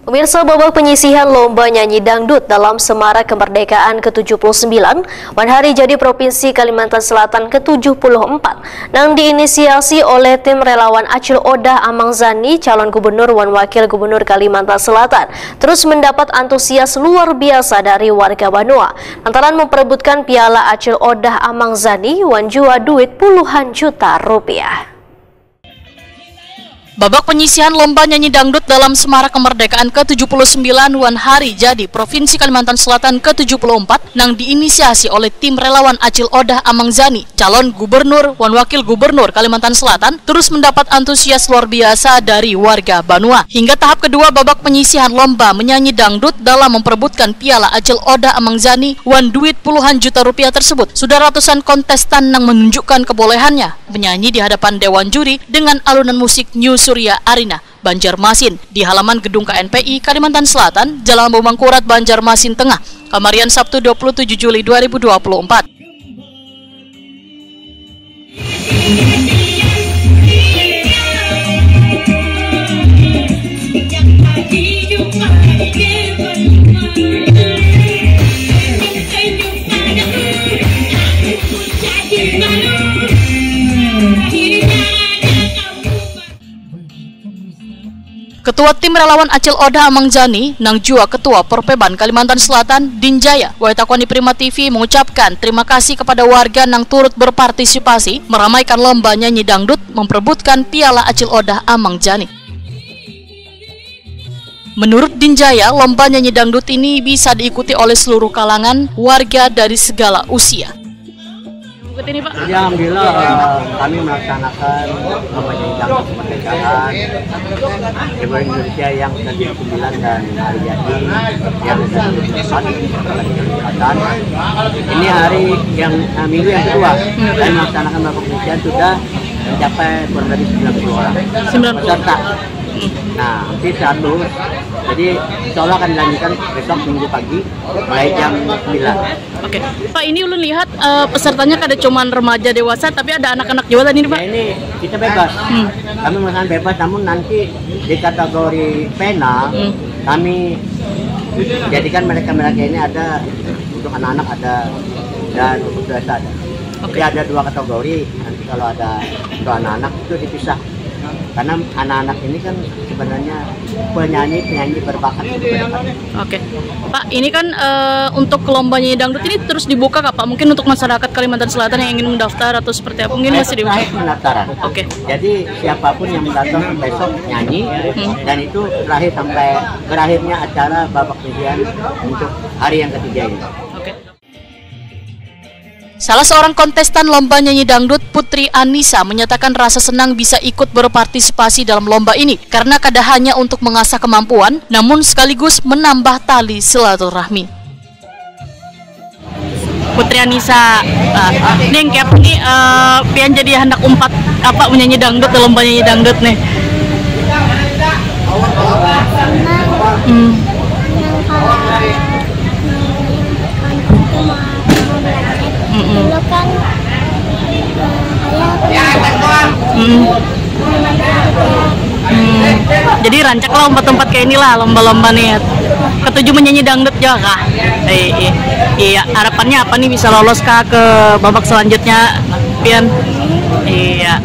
Pemirsa, babak penyisihan lomba nyanyi dangdut dalam Semarak Kemerdekaan ke-79 Wan Hari Jadi Provinsi Kalimantan Selatan ke-74 yang diinisiasi oleh tim relawan Acil Odah Amangzani, calon gubernur wan wakil gubernur Kalimantan Selatan, terus mendapat antusias luar biasa dari warga Banua lantaran memperebutkan piala Acil Odah Amangzani wan jua duit puluhan juta rupiah. Babak penyisihan lomba nyanyi dangdut dalam Semarak Kemerdekaan ke-79 Wan Hari Jadi Provinsi Kalimantan Selatan ke-74 yang diinisiasi oleh tim relawan Acil Odah Amangzani, calon gubernur wan wakil gubernur Kalimantan Selatan, terus mendapat antusias luar biasa dari warga Banua. Hingga tahap kedua babak penyisihan lomba menyanyi dangdut dalam memperebutkan piala Acil Odah Amangzani wan duit puluhan juta rupiah tersebut, sudah ratusan kontestan yang menunjukkan kebolehannya menyanyi di hadapan dewan juri dengan alunan musik New Surya Arina, Banjarmasin, di halaman gedung KNPI Kalimantan Selatan, Jalan Bomangkurat, Banjarmasin Tengah, Kamarian Sabtu 27 Juli 2024. Ketua Tim Relawan Acil Odah Amangzani, nang jua Ketua Porpeban Kalimantan Selatan, Dinjaya, Waitakwani Prima TV mengucapkan terima kasih kepada warga yang turut berpartisipasi meramaikan lomba nyanyi dangdut memperebutkan piala Acil Odah Amangzani. Menurut Dinjaya, lomba nyanyi dangdut ini bisa diikuti oleh seluruh kalangan warga dari segala usia. Ini, Pak. Ya, alhamdulillah kami melaksanakan lomba nyanyi dangdut kemerdekaan Republik Indonesia yang ke-9 dan Hari Jadi yang ke-24 Selatan. Ini hari yang minggu yang kedua kami melaksanakan lomba penyisihan sudah mencapai kurang lebih 90 orang peserta. Nah, nanti 100. Jadi insya Allah akan dilanjutkan besok minggu pagi mulai jam 9. Oke, Pak, ini ulun lihat pesertanya kada cuma remaja dewasa, tapi ada anak-anak juga tadi, Pak. Ya, ini kita bebas. Kami melakukan bebas, namun nanti di kategori pena kami jadikan mereka-mereka ini ada untuk anak-anak ada dan untuk dewasa ada. Jadi ada 2 kategori. Nanti kalau ada untuk anak-anak itu dipisah. Karena anak-anak ini kan sebenarnya penyanyi berbakat. Oke, Pak, ini kan untuk lomba nyanyi dangdut ini terus dibuka Kak, Pak? Mungkin untuk masyarakat Kalimantan Selatan yang ingin mendaftar atau seperti apa, mungkin masih dibuka? Pendaftaran. Oke. Jadi siapapun yang mendaftar besok nyanyi dan itu terakhir sampai berakhirnya acara babak penyisihan untuk hari yang ketiga ini. Oke. Salah seorang kontestan lomba nyanyi dangdut, Putri Anissa, menyatakan rasa senang bisa ikut berpartisipasi dalam lomba ini karena kada hanya untuk mengasah kemampuan, namun sekaligus menambah tali silaturahmi. Putri Anissa, nih kayak ini pian jadi hendak umpat apa menyanyi dangdut dalam lomba nyanyi dangdut nih. Dulu kan Jadi rancaklah lomba-tempat kayak inilah, lomba-lomba nih. Ketujuh menyanyi dangdut juga kah? Iya, harapannya apa nih bisa lolos kah ke babak selanjutnya, Pian? Iya.